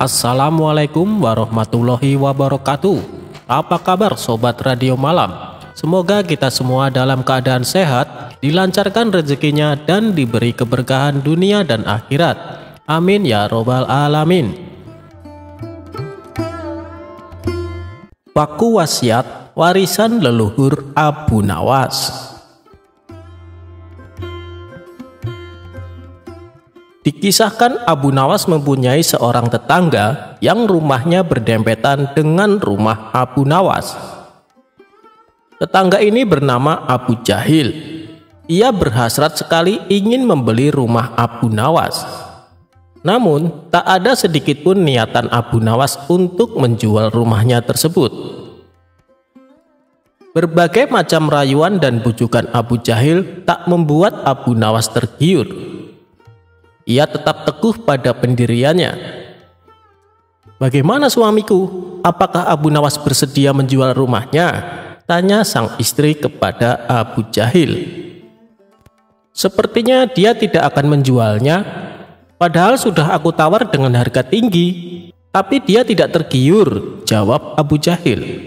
Assalamualaikum warahmatullahi wabarakatuh. Apa kabar sobat radio malam? Semoga kita semua dalam keadaan sehat, dilancarkan rezekinya dan diberi keberkahan dunia dan akhirat. Amin ya robbal alamin. Paku wasiat warisan leluhur Abu Nawas. Dikisahkan Abu Nawas mempunyai seorang tetangga yang rumahnya berdempetan dengan rumah Abu Nawas. Tetangga ini bernama Abu Jahil. Ia berhasrat sekali ingin membeli rumah Abu Nawas. Namun, tak ada sedikit pun niatan Abu Nawas untuk menjual rumahnya tersebut. Berbagai macam rayuan dan bujukan Abu Jahil tak membuat Abu Nawas tergiur. Ia tetap teguh pada pendiriannya. "Bagaimana suamiku? Apakah Abu Nawas bersedia menjual rumahnya?" tanya sang istri kepada Abu Jahil. "Sepertinya dia tidak akan menjualnya, padahal sudah aku tawar dengan harga tinggi, tapi dia tidak tergiur," jawab Abu Jahil.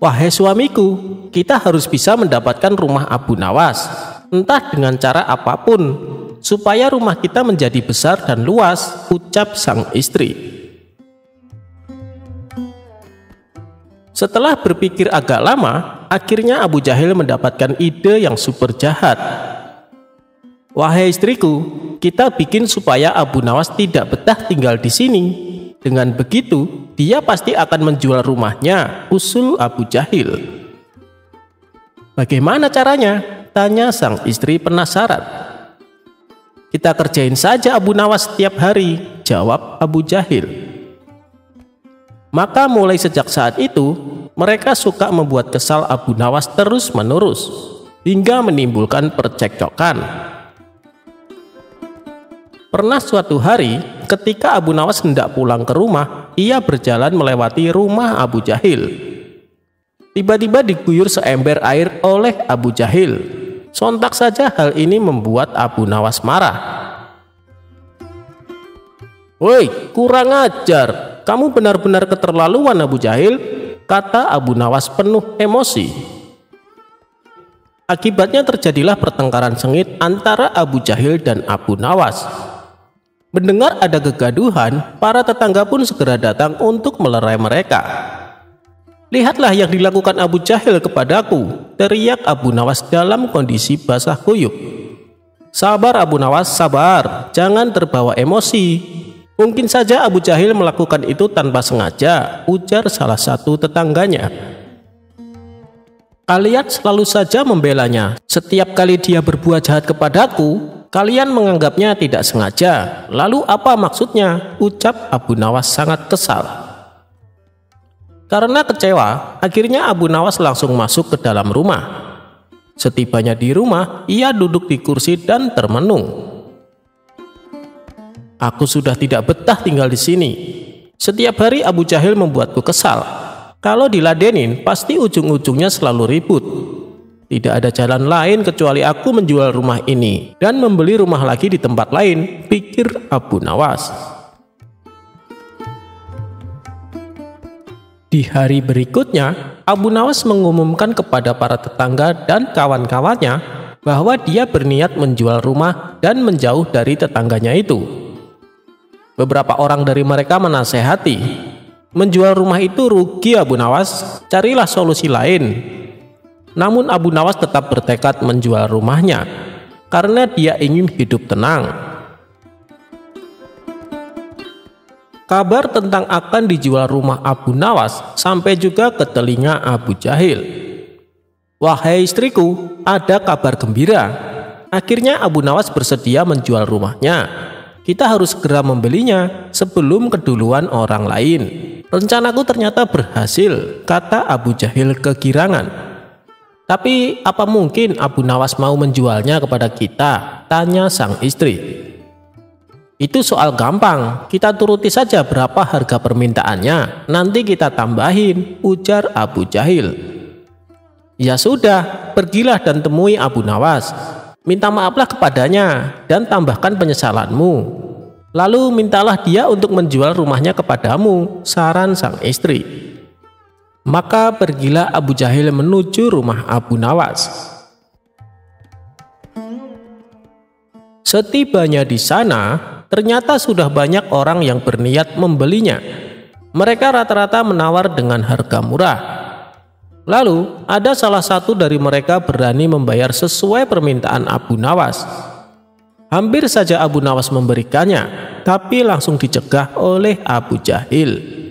"Wahai suamiku, kita harus bisa mendapatkan rumah Abu Nawas, entah dengan cara apapun, supaya rumah kita menjadi besar dan luas," ucap sang istri. Setelah berpikir agak lama, akhirnya Abu Jahil mendapatkan ide yang super jahat. "Wahai istriku, kita bikin supaya Abu Nawas tidak betah tinggal di sini. Dengan begitu, dia pasti akan menjual rumahnya," usul Abu Jahil. "Bagaimana caranya?" tanya sang istri penasaran. "Kita kerjain saja Abu Nawas setiap hari," jawab Abu Jahil. Maka mulai sejak saat itu, mereka suka membuat kesal Abu Nawas terus-menerus, hingga menimbulkan percekcokan. Pernah suatu hari, ketika Abu Nawas hendak pulang ke rumah, ia berjalan melewati rumah Abu Jahil. Tiba-tiba diguyur seember air oleh Abu Jahil. Sontak saja hal ini membuat Abu Nawas marah. "Woi, kurang ajar, kamu benar-benar keterlaluan Abu Jahil," kata Abu Nawas penuh emosi. Akibatnya terjadilah pertengkaran sengit antara Abu Jahil dan Abu Nawas. Mendengar ada kegaduhan, para tetangga pun segera datang untuk melerai mereka. "Lihatlah yang dilakukan Abu Jahil kepadaku," teriak Abu Nawas dalam kondisi basah kuyup. "Sabar Abu Nawas, sabar, jangan terbawa emosi. Mungkin saja Abu Jahil melakukan itu tanpa sengaja," ujar salah satu tetangganya. "Kalian selalu saja membelanya. Setiap kali dia berbuat jahat kepadaku, kalian menganggapnya tidak sengaja. Lalu apa maksudnya?" ucap Abu Nawas sangat kesal. Karena kecewa, akhirnya Abu Nawas langsung masuk ke dalam rumah. Setibanya di rumah, ia duduk di kursi dan termenung. "Aku sudah tidak betah tinggal di sini. Setiap hari Abu Jahil membuatku kesal. Kalau diladenin, pasti ujung-ujungnya selalu ribut. Tidak ada jalan lain kecuali aku menjual rumah ini dan membeli rumah lagi di tempat lain," pikir Abu Nawas. Di hari berikutnya, Abu Nawas mengumumkan kepada para tetangga dan kawan-kawannya bahwa dia berniat menjual rumah dan menjauh dari tetangganya itu. Beberapa orang dari mereka menasehati, "Menjual rumah itu rugi Abu Nawas, carilah solusi lain." Namun Abu Nawas tetap bertekad menjual rumahnya karena dia ingin hidup tenang. Kabar tentang akan dijual rumah Abu Nawas sampai juga ke telinga Abu Jahil. "Wahai istriku, ada kabar gembira. Akhirnya Abu Nawas bersedia menjual rumahnya. Kita harus segera membelinya sebelum keduluan orang lain. Rencanaku ternyata berhasil," kata Abu Jahil kegirangan. "Tapi apa mungkin Abu Nawas mau menjualnya kepada kita?" tanya sang istri. "Itu soal gampang, kita turuti saja berapa harga permintaannya, nanti kita tambahin," ujar Abu Jahil. "Ya sudah, pergilah dan temui Abu Nawas. Minta maaflah kepadanya dan tambahkan penyesalanmu. Lalu mintalah dia untuk menjual rumahnya kepadamu, saran sang istri. Maka pergilah Abu Jahil menuju rumah Abu Nawas. Setibanya di sana, ternyata sudah banyak orang yang berniat membelinya. Mereka rata-rata menawar dengan harga murah. Lalu ada salah satu dari mereka berani membayar sesuai permintaan Abu Nawas. Hampir saja Abu Nawas memberikannya, tapi langsung dicegah oleh Abu Jahil.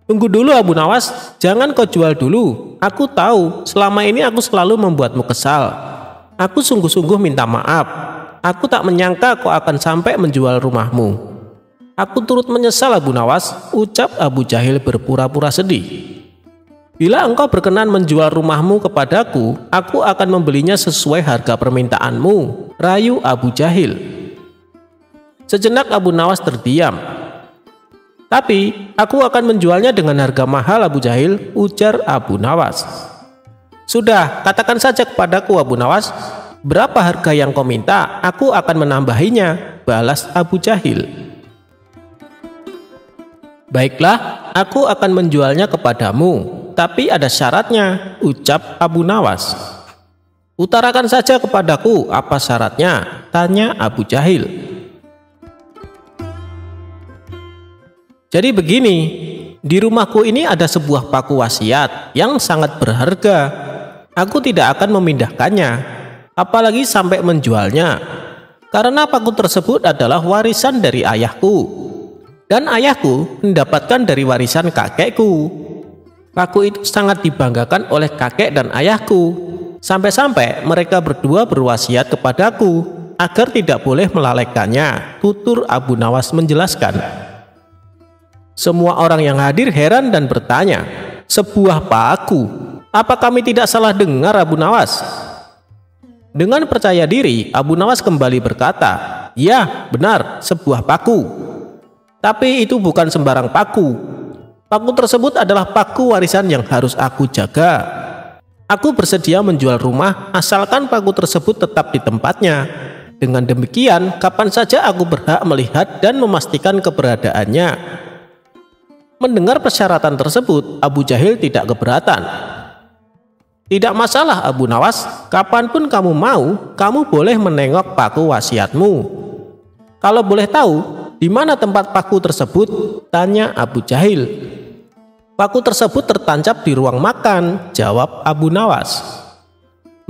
Tunggu dulu Abu Nawas, jangan kau jual dulu. Aku tahu selama ini aku selalu membuatmu kesal. Aku sungguh-sungguh minta maaf. Aku tak menyangka kau akan sampai menjual rumahmu. Aku turut menyesal Abu Nawas, ucap Abu Jahil berpura-pura sedih. Bila engkau berkenan menjual rumahmu kepadaku, aku akan membelinya sesuai harga permintaanmu, rayu Abu Jahil. Sejenak Abu Nawas terdiam. Tapi aku akan menjualnya dengan harga mahal Abu Jahil, ujar Abu Nawas. Sudah, katakan saja kepadaku Abu Nawas, berapa harga yang kau minta, aku akan menambahinya, balas Abu Jahil. Baiklah, aku akan menjualnya kepadamu, tapi ada syaratnya, ucap Abu Nawas. Utarakan saja kepadaku apa syaratnya, tanya Abu Jahil. Jadi begini, di rumahku ini ada sebuah paku wasiat yang sangat berharga. Aku tidak akan memindahkannya, apalagi sampai menjualnya, karena paku tersebut adalah warisan dari ayahku. Dan ayahku mendapatkan dari warisan kakekku. Paku itu sangat dibanggakan oleh kakek dan ayahku. Sampai-sampai mereka berdua berwasiat kepadaku agar tidak boleh melalaikannya, tutur Abu Nawas menjelaskan. Semua orang yang hadir heran dan bertanya, sebuah paku? Apa kami tidak salah dengar Abu Nawas? Dengan percaya diri, Abu Nawas kembali berkata, ya benar, sebuah paku. Tapi itu bukan sembarang paku. Paku tersebut adalah paku warisan yang harus aku jaga. Aku bersedia menjual rumah asalkan paku tersebut tetap di tempatnya. Dengan demikian, kapan saja aku berhak melihat dan memastikan keberadaannya. Mendengar persyaratan tersebut, Abu Jahil tidak keberatan. Tidak masalah Abu Nawas, kapanpun kamu mau, kamu boleh menengok paku wasiatmu. Kalau boleh tahu, di mana tempat paku tersebut? Tanya Abu Jahil. Paku tersebut tertancap di ruang makan, jawab Abu Nawas.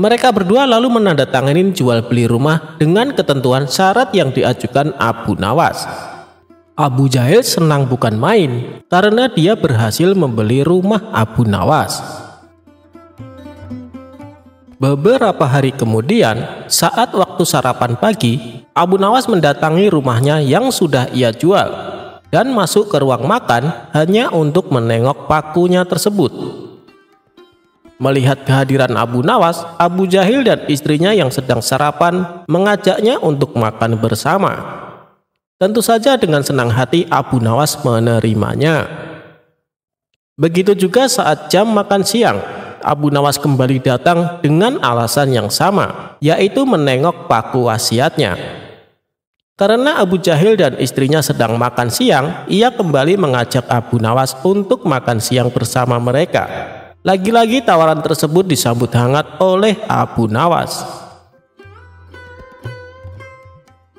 Mereka berdua lalu menandatangani jual beli rumah dengan ketentuan syarat yang diajukan Abu Nawas. Abu Jahil senang bukan main karena dia berhasil membeli rumah Abu Nawas. Beberapa hari kemudian, saat waktu sarapan pagi, Abu Nawas mendatangi rumahnya yang sudah ia jual dan masuk ke ruang makan hanya untuk menengok pakunya tersebut. Melihat kehadiran Abu Nawas, Abu Jahil dan istrinya yang sedang sarapan mengajaknya untuk makan bersama. Tentu saja dengan senang hati Abu Nawas menerimanya. Begitu juga saat jam makan siang, Abu Nawas kembali datang dengan alasan yang sama, yaitu menengok paku wasiatnya. Karena Abu Jahil dan istrinya sedang makan siang, ia kembali mengajak Abu Nawas untuk makan siang bersama mereka. Lagi-lagi tawaran tersebut disambut hangat oleh Abu Nawas.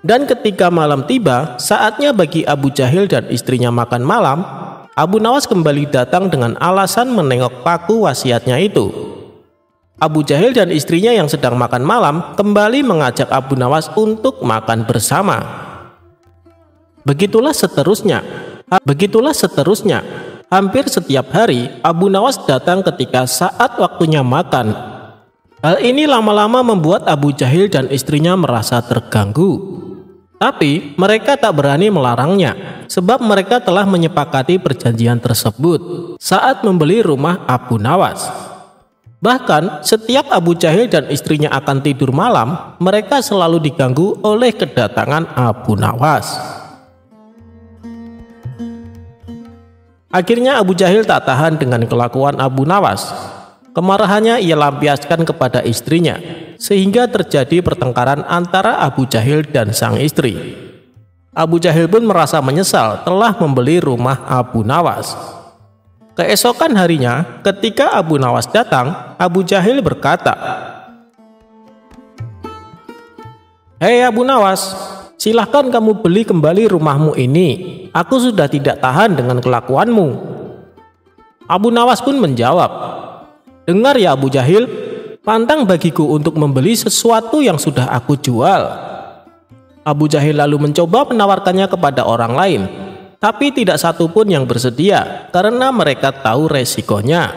Dan ketika malam tiba, saatnya bagi Abu Jahil dan istrinya makan malam, Abu Nawas kembali datang dengan alasan menengok paku wasiatnya itu. Abu Jahil dan istrinya yang sedang makan malam kembali mengajak Abu Nawas untuk makan bersama. Begitulah seterusnya. Hampir setiap hari Abu Nawas datang ketika saat waktunya makan. Hal ini lama-lama membuat Abu Jahil dan istrinya merasa terganggu. Tapi mereka tak berani melarangnya, sebab mereka telah menyepakati perjanjian tersebut saat membeli rumah Abu Nawas. Bahkan setiap Abu Jahil dan istrinya akan tidur malam, mereka selalu diganggu oleh kedatangan Abu Nawas. Akhirnya Abu Jahil tak tahan dengan kelakuan Abu Nawas. Kemarahannya ia lampiaskan kepada istrinya, sehingga terjadi pertengkaran antara Abu Jahil dan sang istri. Abu Jahil pun merasa menyesal telah membeli rumah Abu Nawas. Keesokan harinya, ketika Abu Nawas datang, Abu Jahil berkata, "Hei Abu Nawas, silahkan kamu beli kembali rumahmu ini. Aku sudah tidak tahan dengan kelakuanmu." Abu Nawas pun menjawab, "Dengar ya Abu Jahil, pantang bagiku untuk membeli sesuatu yang sudah aku jual." Abu Jahil lalu mencoba menawarkannya kepada orang lain, tapi tidak satu pun yang bersedia karena mereka tahu resikonya.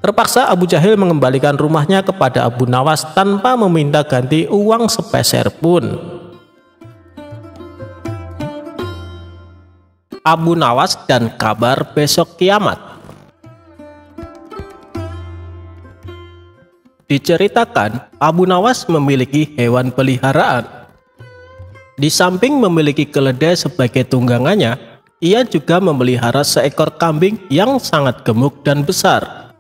Terpaksa Abu Jahil mengembalikan rumahnya kepada Abu Nawas tanpa meminta ganti uang sepeser pun. Abu Nawas dan kabar besok kiamat. Diceritakan, Abu Nawas memiliki hewan peliharaan. Di samping memiliki keledai sebagai tunggangannya, ia juga memelihara seekor kambing yang sangat gemuk dan besar.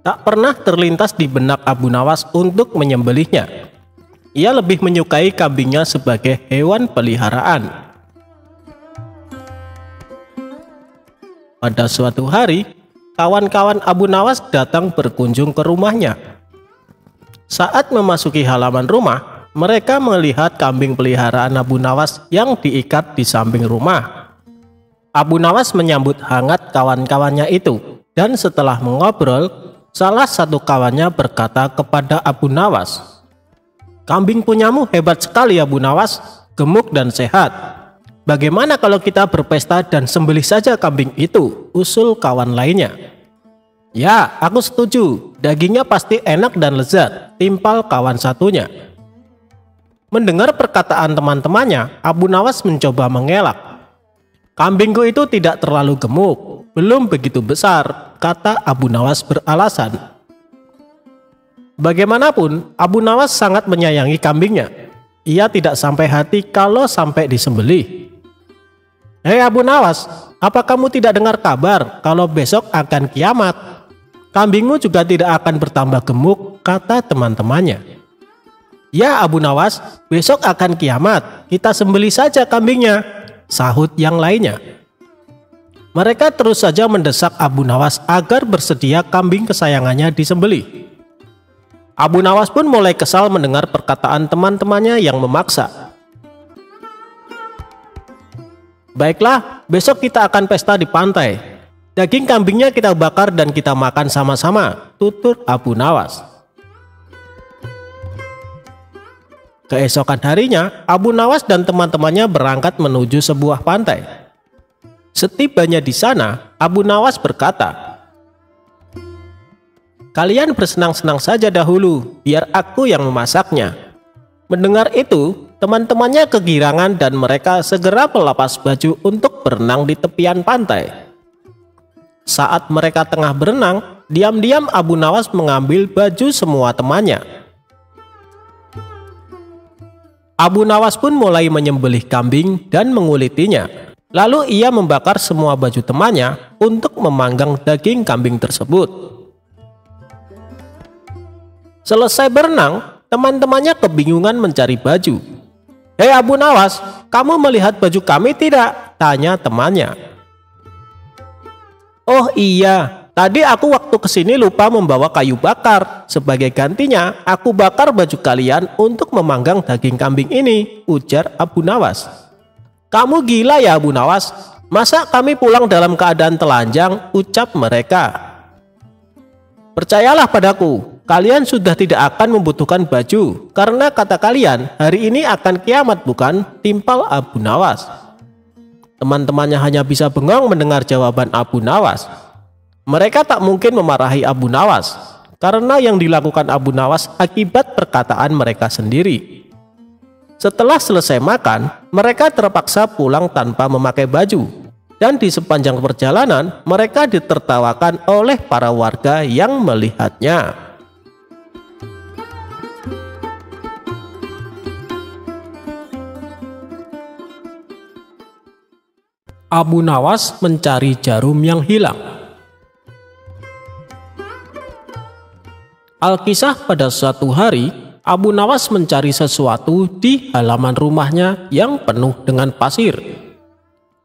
Tak pernah terlintas di benak Abu Nawas untuk menyembelihnya. Ia lebih menyukai kambingnya sebagai hewan peliharaan. Pada suatu hari, kawan-kawan Abu Nawas datang berkunjung ke rumahnya. Saat memasuki halaman rumah, mereka melihat kambing peliharaan Abu Nawas yang diikat di samping rumah. Abu Nawas menyambut hangat kawan-kawannya itu, dan setelah mengobrol, salah satu kawannya berkata kepada Abu Nawas, "Kambing punyamu hebat sekali Abu Nawas, gemuk dan sehat. Bagaimana kalau kita berpesta dan sembelih saja kambing itu?" usul kawan lainnya. "Ya, aku setuju, dagingnya pasti enak dan lezat," timpal kawan satunya. Mendengar perkataan teman-temannya, Abu Nawas mencoba mengelak. "Kambingku itu tidak terlalu gemuk, belum begitu besar," kata Abu Nawas beralasan. Bagaimanapun, Abu Nawas sangat menyayangi kambingnya. Ia tidak sampai hati kalau sampai disembelih. "Hei Abu Nawas, apa kamu tidak dengar kabar kalau besok akan kiamat? Kambingmu juga tidak akan bertambah gemuk," kata teman-temannya. "Ya Abu Nawas, besok akan kiamat, kita sembelih saja kambingnya," sahut yang lainnya. Mereka terus saja mendesak Abu Nawas agar bersedia kambing kesayangannya disembelih. Abu Nawas pun mulai kesal mendengar perkataan teman-temannya yang memaksa. "Baiklah, besok kita akan pesta di pantai. Daging kambingnya kita bakar dan kita makan sama-sama," tutur Abu Nawas. Keesokan harinya, Abu Nawas dan teman-temannya berangkat menuju sebuah pantai. Setibanya di sana, Abu Nawas berkata, "Kalian bersenang-senang saja dahulu, biar aku yang memasaknya." Mendengar itu, teman-temannya kegirangan dan mereka segera melepas baju untuk berenang di tepian pantai. Saat mereka tengah berenang, diam-diam Abu Nawas mengambil baju semua temannya. Abu Nawas pun mulai menyembelih kambing dan mengulitinya. Lalu ia membakar semua baju temannya untuk memanggang daging kambing tersebut. Selesai berenang, teman-temannya kebingungan mencari baju. "Hei Abu Nawas, kamu melihat baju kami tidak?" tanya temannya. "Oh iya, tadi aku waktu kesini lupa membawa kayu bakar. Sebagai gantinya, aku bakar baju kalian untuk memanggang daging kambing ini," ujar Abu Nawas. "Kamu gila ya Abu Nawas? Masa kami pulang dalam keadaan telanjang?" ucap mereka. "Percayalah padaku, kalian sudah tidak akan membutuhkan baju, karena kata kalian hari ini akan kiamat bukan?" timpal Abu Nawas. Teman-temannya hanya bisa bengong mendengar jawaban Abu Nawas. Mereka tak mungkin memarahi Abu Nawas, karena yang dilakukan Abu Nawas akibat perkataan mereka sendiri. Setelah selesai makan, mereka terpaksa pulang tanpa memakai baju, dan di sepanjang perjalanan mereka ditertawakan oleh para warga yang melihatnya. Abu Nawas mencari jarum yang hilang. Alkisah pada suatu hari, Abu Nawas mencari sesuatu di halaman rumahnya yang penuh dengan pasir.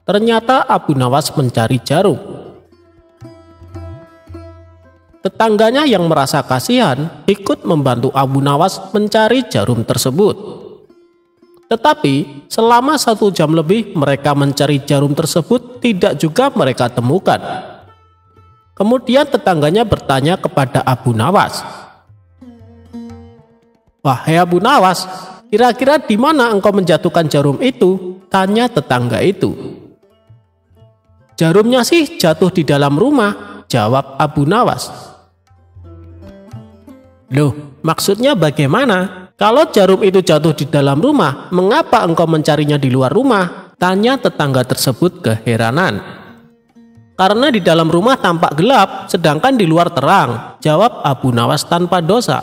Ternyata Abu Nawas mencari jarum. Tetangganya yang merasa kasihan ikut membantu Abu Nawas mencari jarum tersebut. Tetapi selama 1 jam lebih mereka mencari jarum tersebut tidak juga mereka temukan. Kemudian tetangganya bertanya kepada Abu Nawas, "Wahai Abu Nawas, kira-kira di mana engkau menjatuhkan jarum itu?" tanya tetangga itu. "Jarumnya sih jatuh di dalam rumah," jawab Abu Nawas. "Loh, maksudnya bagaimana? Kalau jarum itu jatuh di dalam rumah, mengapa engkau mencarinya di luar rumah?" tanya tetangga tersebut keheranan. "Karena di dalam rumah tampak gelap, sedangkan di luar terang," jawab Abu Nawas tanpa dosa.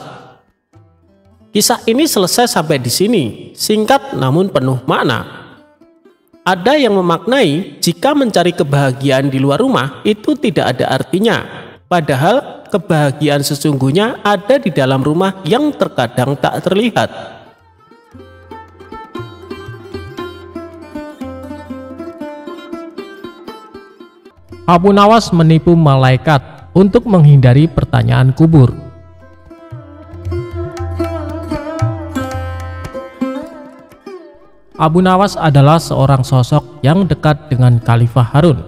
Kisah ini selesai sampai di sini, singkat namun penuh makna. Ada yang memaknai jika mencari kebahagiaan di luar rumah itu tidak ada artinya, padahal kebahagiaan sesungguhnya ada di dalam rumah yang terkadang tak terlihat. Abu Nawas menipu malaikat untuk menghindari pertanyaan kubur. Abu Nawas adalah seorang sosok yang dekat dengan Khalifah Harun.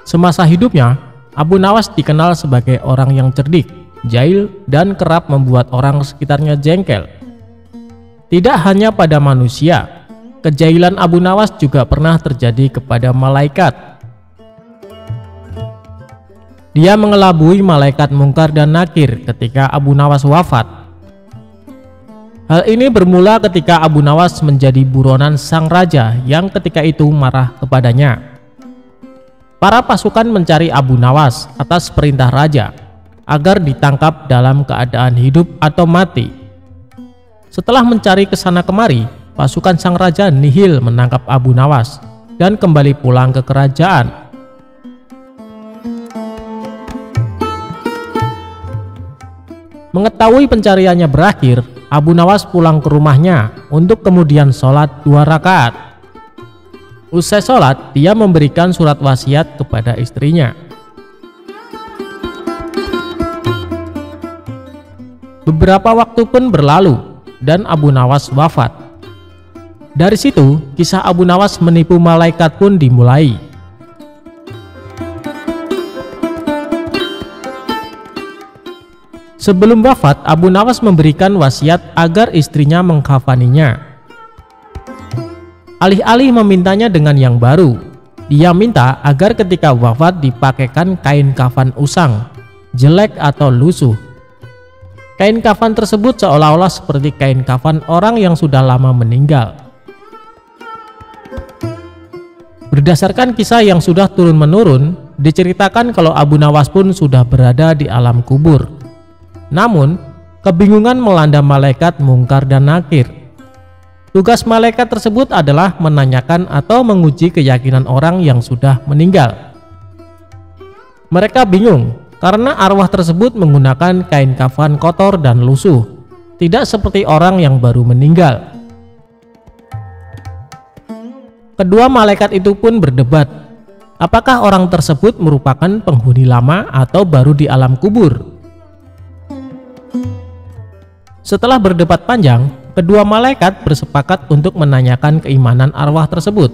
Semasa hidupnya, Abu Nawas dikenal sebagai orang yang cerdik, jahil, dan kerap membuat orang sekitarnya jengkel. Tidak hanya pada manusia, kejahilan Abu Nawas juga pernah terjadi kepada malaikat. Dia mengelabui malaikat Mungkar dan Nakir ketika Abu Nawas wafat. Hal ini bermula ketika Abu Nawas menjadi buronan sang raja yang ketika itu marah kepadanya. Para pasukan mencari Abu Nawas atas perintah raja agar ditangkap dalam keadaan hidup atau mati. Setelah mencari kesana kemari, pasukan sang raja nihil menangkap Abu Nawas dan kembali pulang ke kerajaan. Mengetahui pencariannya berakhir, Abu Nawas pulang ke rumahnya untuk kemudian sholat 2 rakaat. Usai sholat, dia memberikan surat wasiat kepada istrinya. Beberapa waktu pun berlalu dan Abu Nawas wafat. Dari situ, kisah Abu Nawas menipu malaikat pun dimulai. Sebelum wafat, Abu Nawas memberikan wasiat agar istrinya mengkafaninya. Alih-alih memintanya dengan yang baru, dia minta agar ketika wafat dipakaikan kain kafan usang, jelek atau lusuh. Kain kafan tersebut seolah-olah seperti kain kafan orang yang sudah lama meninggal. Berdasarkan kisah yang sudah turun-menurun, diceritakan kalau Abu Nawas pun sudah berada di alam kubur. Namun, kebingungan melanda malaikat Mungkar dan Nakir. Tugas malaikat tersebut adalah menanyakan atau menguji keyakinan orang yang sudah meninggal. Mereka bingung karena arwah tersebut menggunakan kain kafan kotor dan lusuh, tidak seperti orang yang baru meninggal. Kedua malaikat itu pun berdebat, apakah orang tersebut merupakan penghuni lama atau baru di alam kubur. Setelah berdebat panjang, kedua malaikat bersepakat untuk menanyakan keimanan arwah tersebut.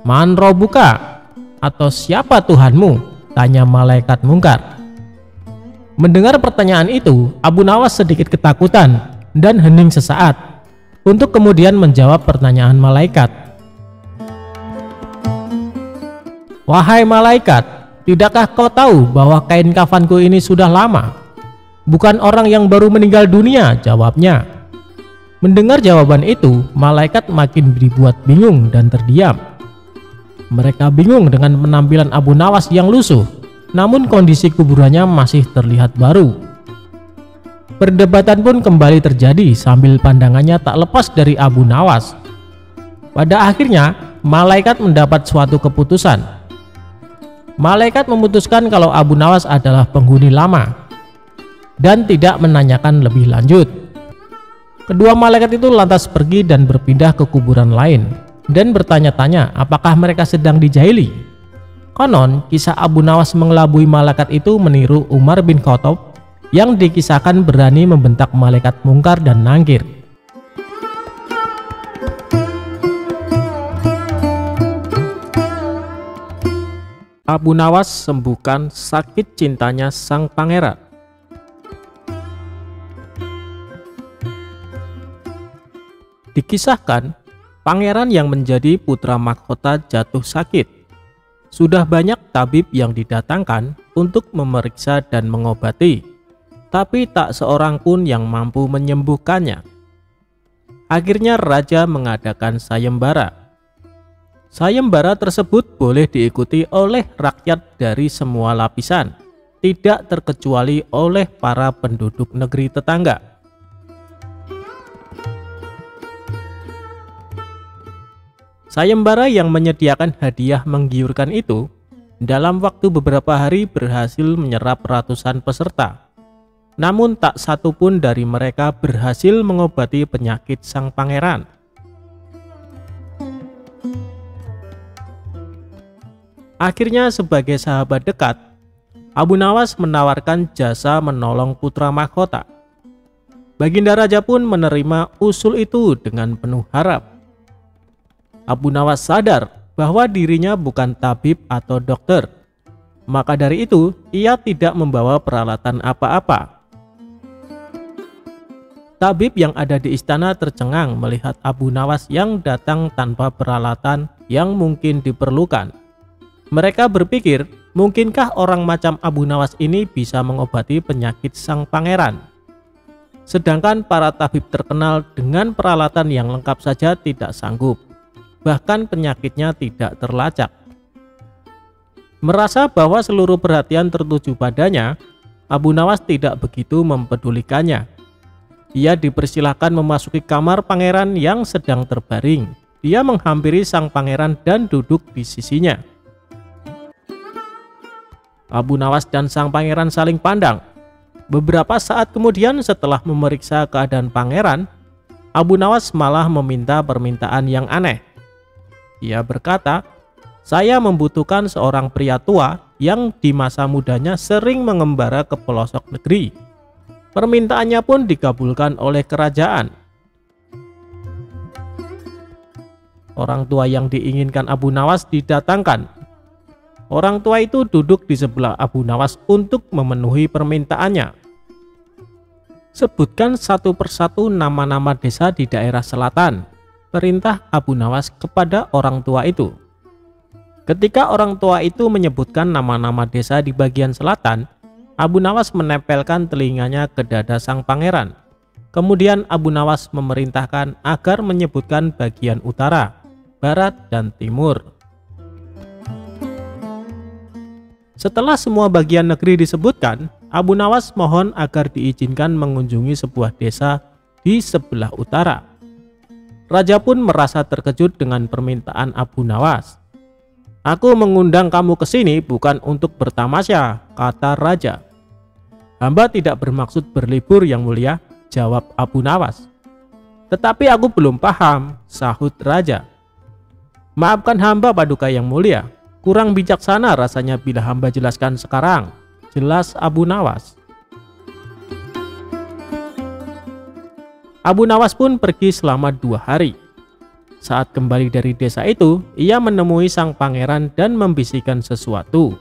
"Man Robbuka?" atau "Siapa Tuhanmu?" tanya malaikat Mungkar. Mendengar pertanyaan itu, Abu Nawas sedikit ketakutan dan hening sesaat untuk kemudian menjawab pertanyaan malaikat. "Wahai malaikat, tidakkah kau tahu bahwa kain kafanku ini sudah lama? Bukan orang yang baru meninggal dunia," jawabnya. Mendengar jawaban itu, malaikat makin dibuat bingung dan terdiam. Mereka bingung dengan penampilan Abu Nawas yang lusuh, namun kondisi kuburannya masih terlihat baru. Perdebatan pun kembali terjadi sambil pandangannya tak lepas dari Abu Nawas. Pada akhirnya, malaikat mendapat suatu keputusan. Malaikat memutuskan kalau Abu Nawas adalah penghuni lama dan tidak menanyakan lebih lanjut. Kedua malaikat itu lantas pergi dan berpindah ke kuburan lain dan bertanya-tanya apakah mereka sedang dijahili. Konon, kisah Abu Nawas mengelabui malaikat itu meniru Umar bin Khattab yang dikisahkan berani membentak malaikat mungkar dan nangkir. Abu Nawas sembuhkan sakit cintanya sang pangeran. Dikisahkan, pangeran yang menjadi putra mahkota jatuh sakit. Sudah banyak tabib yang didatangkan untuk memeriksa dan mengobati, tapi tak seorang pun yang mampu menyembuhkannya. Akhirnya raja mengadakan sayembara. Sayembara tersebut boleh diikuti oleh rakyat dari semua lapisan, tidak terkecuali oleh para penduduk negeri tetangga. Sayembara yang menyediakan hadiah menggiurkan itu, dalam waktu beberapa hari berhasil menyerap ratusan peserta. Namun tak satu pun dari mereka berhasil mengobati penyakit sang pangeran. Akhirnya sebagai sahabat dekat, Abu Nawas menawarkan jasa menolong putra mahkota. Baginda Raja pun menerima usul itu dengan penuh harap. Abu Nawas sadar bahwa dirinya bukan tabib atau dokter. Maka dari itu, ia tidak membawa peralatan apa-apa. Tabib yang ada di istana tercengang melihat Abu Nawas yang datang tanpa peralatan yang mungkin diperlukan. Mereka berpikir, mungkinkah orang macam Abu Nawas ini bisa mengobati penyakit sang pangeran? Sedangkan para tabib terkenal dengan peralatan yang lengkap saja tidak sanggup. Bahkan penyakitnya tidak terlacak. Merasa bahwa seluruh perhatian tertuju padanya, Abu Nawas tidak begitu mempedulikannya. Ia dipersilahkan memasuki kamar pangeran yang sedang terbaring. Dia menghampiri sang pangeran dan duduk di sisinya. Abu Nawas dan sang pangeran saling pandang. Beberapa saat kemudian setelah memeriksa keadaan pangeran, Abu Nawas malah meminta permintaan yang aneh. Ia berkata, "Saya membutuhkan seorang pria tua yang di masa mudanya sering mengembara ke pelosok negeri." Permintaannya pun dikabulkan oleh kerajaan. Orang tua yang diinginkan Abu Nawas didatangkan. Orang tua itu duduk di sebelah Abu Nawas untuk memenuhi permintaannya. "Sebutkan satu persatu nama-nama desa di daerah selatan," perintah Abu Nawas kepada orang tua itu. Ketika orang tua itu menyebutkan nama-nama desa di bagian selatan, Abu Nawas menempelkan telinganya ke dada sang pangeran. Kemudian Abu Nawas memerintahkan agar menyebutkan bagian utara, barat, dan timur. Setelah semua bagian negeri disebutkan, Abu Nawas mohon agar diizinkan mengunjungi sebuah desa di sebelah utara. Raja pun merasa terkejut dengan permintaan Abu Nawas. "Aku mengundang kamu ke sini bukan untuk bertamasya," kata raja. "Hamba tidak bermaksud berlibur yang mulia," jawab Abu Nawas. "Tetapi aku belum paham," sahut raja. "Maafkan hamba paduka yang mulia. Kurang bijaksana rasanya bila hamba jelaskan sekarang," jelas Abu Nawas. Abu Nawas pun pergi selama 2 hari. Saat kembali dari desa itu, ia menemui sang pangeran dan membisikkan sesuatu.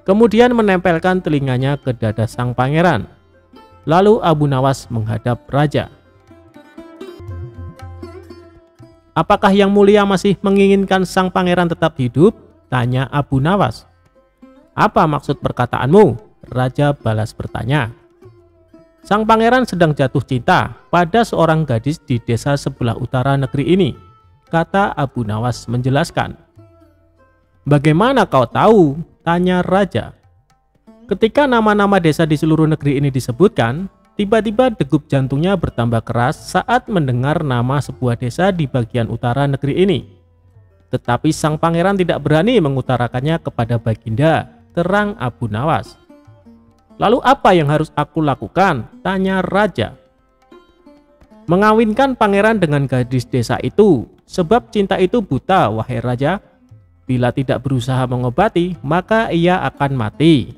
Kemudian menempelkan telinganya ke dada sang pangeran. Lalu Abu Nawas menghadap raja. "Apakah yang mulia masih menginginkan sang pangeran tetap hidup?" tanya Abu Nawas. "Apa maksud perkataanmu?" raja balas bertanya. "Sang pangeran sedang jatuh cinta pada seorang gadis di desa sebelah utara negeri ini," kata Abu Nawas menjelaskan. "Bagaimana kau tahu?" tanya raja. Ketika nama-nama desa di seluruh negeri ini disebutkan, tiba-tiba degup jantungnya bertambah keras saat mendengar nama sebuah desa di bagian utara negeri ini. Tetapi sang pangeran tidak berani mengutarakannya kepada baginda, terang Abu Nawas. "Lalu apa yang harus aku lakukan?" tanya raja. mengawinkan pangeran dengan gadis desa itu, sebab cinta itu buta, wahai raja. Bila tidak berusaha mengobati, maka ia akan mati.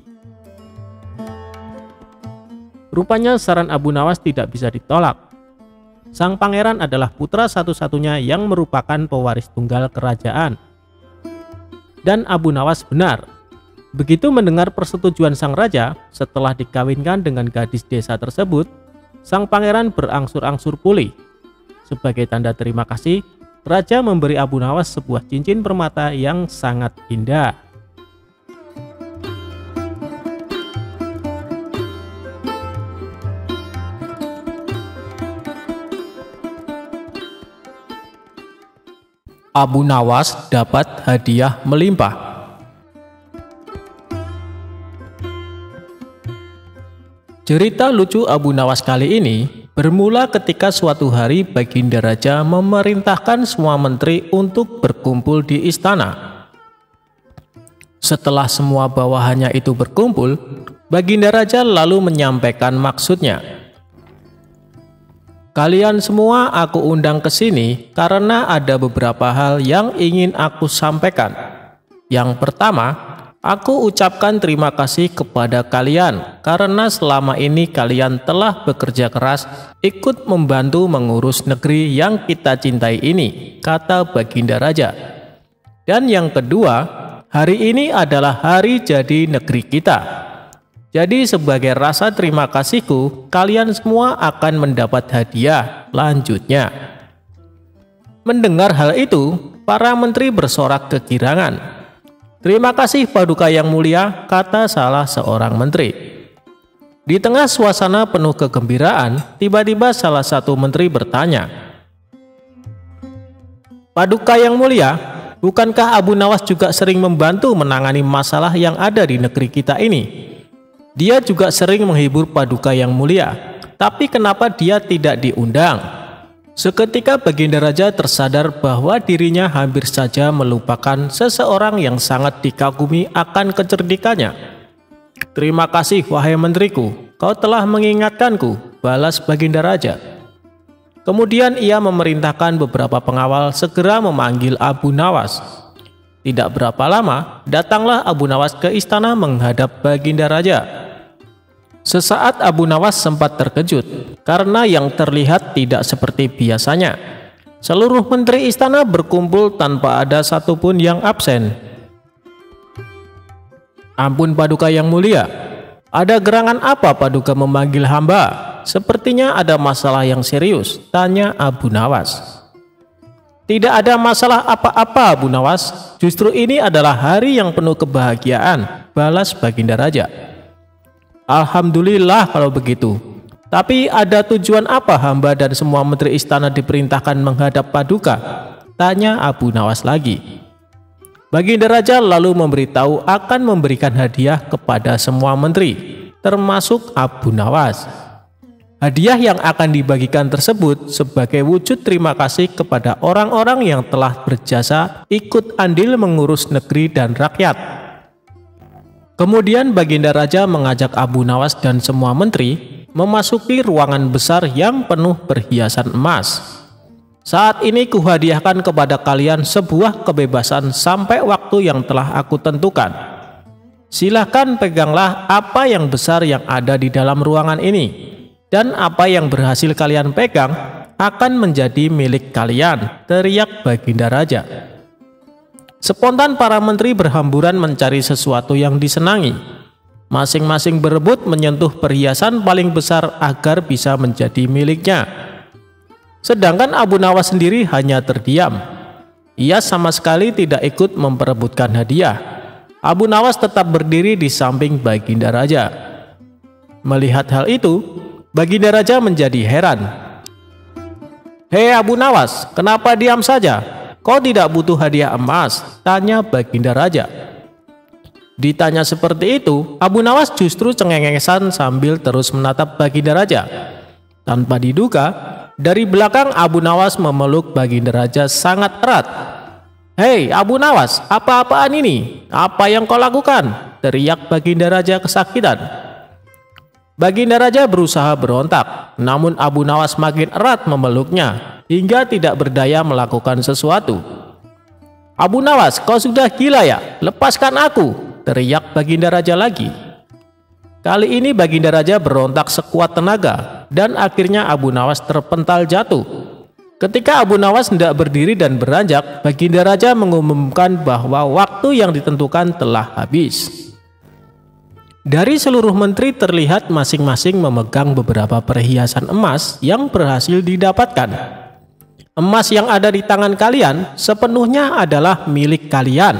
Rupanya saran Abu Nawas tidak bisa ditolak. Sang pangeran adalah putra satu-satunya yang merupakan pewaris tunggal kerajaan. Dan Abu Nawas benar. Begitu mendengar persetujuan sang raja, setelah dikawinkan dengan gadis desa tersebut, sang pangeran berangsur-angsur pulih. Sebagai tanda terima kasih, raja memberi Abu Nawas sebuah cincin permata yang sangat indah. Abu Nawas dapat hadiah melimpah. Cerita lucu Abu Nawas kali ini bermula ketika suatu hari Baginda Raja memerintahkan semua menteri untuk berkumpul di istana. Setelah semua bawahannya itu berkumpul, Baginda Raja lalu menyampaikan maksudnya. Kalian semua aku undang ke sini karena ada beberapa hal yang ingin aku sampaikan. Yang pertama, aku ucapkan terima kasih kepada kalian karena selama ini kalian telah bekerja keras ikut membantu mengurus negeri yang kita cintai ini, kata Baginda Raja. Dan yang kedua, hari ini adalah hari jadi negeri kita. Jadi sebagai rasa terima kasihku, kalian semua akan mendapat hadiah lanjutnya. Mendengar hal itu, para menteri bersorak kegirangan. Terima kasih Paduka yang mulia, kata salah seorang menteri. Di tengah suasana penuh kegembiraan, tiba-tiba salah satu menteri bertanya, Paduka yang mulia, bukankah Abu Nawas juga sering membantu menangani masalah yang ada di negeri kita ini? Dia juga sering menghibur Paduka yang mulia, tapi kenapa dia tidak diundang? Seketika Baginda Raja tersadar bahwa dirinya hampir saja melupakan seseorang yang sangat dikagumi akan kecerdikannya. Terima kasih wahai menteriku, kau telah mengingatkanku, balas Baginda Raja. Kemudian ia memerintahkan beberapa pengawal segera memanggil Abu Nawas. Tidak berapa lama, datanglah Abu Nawas ke istana menghadap Baginda Raja. Sesaat Abu Nawas sempat terkejut karena yang terlihat tidak seperti biasanya. Seluruh menteri istana berkumpul tanpa ada satupun yang absen. Ampun Paduka yang mulia, ada gerangan apa Paduka memanggil hamba? Sepertinya ada masalah yang serius, tanya Abu Nawas. Tidak ada masalah apa-apa Abu Nawas, justru ini adalah hari yang penuh kebahagiaan, balas Baginda Raja. Alhamdulillah kalau begitu. Tapi ada tujuan apa hamba dan semua menteri istana diperintahkan menghadap Paduka? Tanya Abu Nawas lagi. Baginda Raja lalu memberitahu akan memberikan hadiah kepada semua menteri, termasuk Abu Nawas. Hadiah yang akan dibagikan tersebut sebagai wujud terima kasih kepada orang-orang yang telah berjasa ikut andil mengurus negeri dan rakyat. Kemudian Baginda Raja mengajak Abu Nawas dan semua menteri memasuki ruangan besar yang penuh perhiasan emas. Saat ini kuhadiahkan kepada kalian sebuah kebebasan sampai waktu yang telah aku tentukan. Silahkan peganglah apa yang besar yang ada di dalam ruangan ini. Dan apa yang berhasil kalian pegang akan menjadi milik kalian, teriak Baginda Raja. Spontan para menteri berhamburan mencari sesuatu yang disenangi. Masing-masing berebut menyentuh perhiasan paling besar agar bisa menjadi miliknya. Sedangkan Abu Nawas sendiri hanya terdiam. Ia sama sekali tidak ikut memperebutkan hadiah. Abu Nawas tetap berdiri di samping Baginda Raja. Melihat hal itu, Baginda Raja menjadi heran. Hei Abu Nawas, kenapa diam saja? Kau tidak butuh hadiah emas? Tanya Baginda Raja. Ditanya seperti itu, Abu Nawas justru cengengesan sambil terus menatap Baginda Raja. Tanpa diduga, dari belakang Abu Nawas memeluk Baginda Raja sangat erat. Hei Abu Nawas, apa-apaan ini? Apa yang kau lakukan? Teriak Baginda Raja kesakitan. Baginda Raja berusaha berontak, namun Abu Nawas makin erat memeluknya hingga tidak berdaya melakukan sesuatu. "Abu Nawas, kau sudah gila ya? Lepaskan aku!" teriak Baginda Raja lagi. Kali ini Baginda Raja berontak sekuat tenaga dan akhirnya Abu Nawas terpental jatuh. Ketika Abu Nawas hendak berdiri dan beranjak, Baginda Raja mengumumkan bahwa waktu yang ditentukan telah habis. Dari seluruh menteri terlihat masing-masing memegang beberapa perhiasan emas yang berhasil didapatkan. "Emas yang ada di tangan kalian sepenuhnya adalah milik kalian.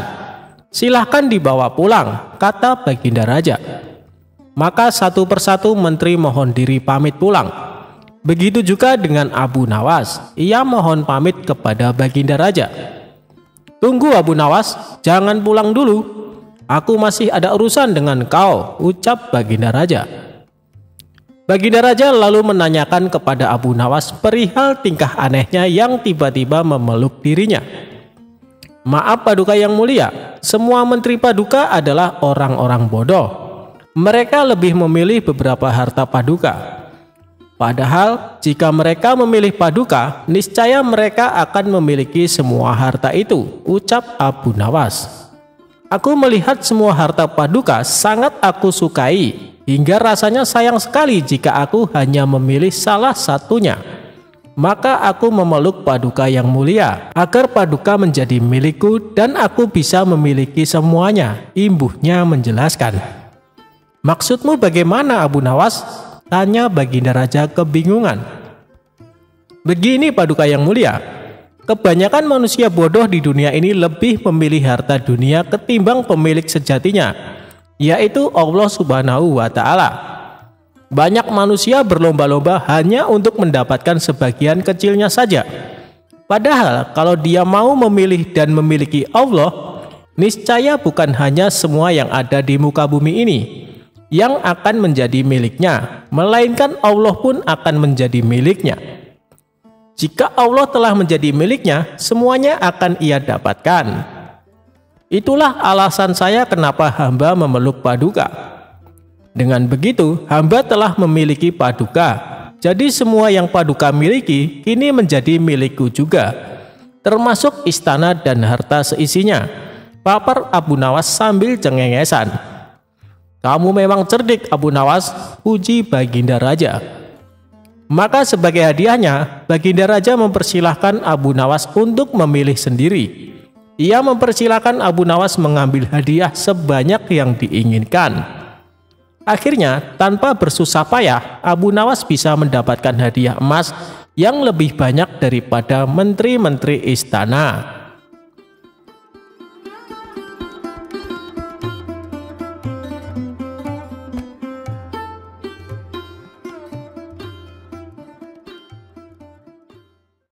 Silahkan dibawa pulang," kata Baginda Raja. Maka satu persatu menteri mohon diri pamit pulang. Begitu juga dengan Abu Nawas, ia mohon pamit kepada Baginda Raja. "Tunggu Abu Nawas, jangan pulang dulu. Aku masih ada urusan dengan kau," ucap Baginda Raja. Baginda Raja lalu menanyakan kepada Abu Nawas perihal tingkah anehnya yang tiba-tiba memeluk dirinya. "Maaf Paduka yang mulia, semua menteri Paduka adalah orang-orang bodoh. Mereka lebih memilih beberapa harta Paduka. Padahal jika mereka memilih Paduka, niscaya mereka akan memiliki semua harta itu," ucap Abu Nawas. "Aku melihat semua harta Paduka sangat aku sukai, hingga rasanya sayang sekali jika aku hanya memilih salah satunya. Maka aku memeluk Paduka yang mulia, agar Paduka menjadi milikku dan aku bisa memiliki semuanya," imbuhnya menjelaskan. "Maksudmu bagaimana Abu Nawas?" tanya Baginda Raja kebingungan. "Begini Paduka yang mulia, kebanyakan manusia bodoh di dunia ini lebih memilih harta dunia ketimbang pemilik sejatinya, yaitu Allah Subhanahu wa Ta'ala. Banyak manusia berlomba-lomba hanya untuk mendapatkan sebagian kecilnya saja. Padahal kalau dia mau memilih dan memiliki Allah, niscaya bukan hanya semua yang ada di muka bumi ini yang akan menjadi miliknya, melainkan Allah pun akan menjadi miliknya. Jika Allah telah menjadi miliknya, semuanya akan ia dapatkan. Itulah alasan saya kenapa hamba memeluk Paduka. Dengan begitu, hamba telah memiliki Paduka. Jadi semua yang Paduka miliki kini menjadi milikku juga, termasuk istana dan harta seisinya," papar Abu Nawas sambil cengengesan. "Kamu memang cerdik Abu Nawas," puji Baginda Raja. Maka sebagai hadiahnya, Baginda Raja mempersilahkan Abu Nawas untuk memilih sendiri. Ia mempersilahkan Abu Nawas mengambil hadiah sebanyak yang diinginkan. Akhirnya, tanpa bersusah payah, Abu Nawas bisa mendapatkan hadiah emas yang lebih banyak daripada menteri-menteri istana.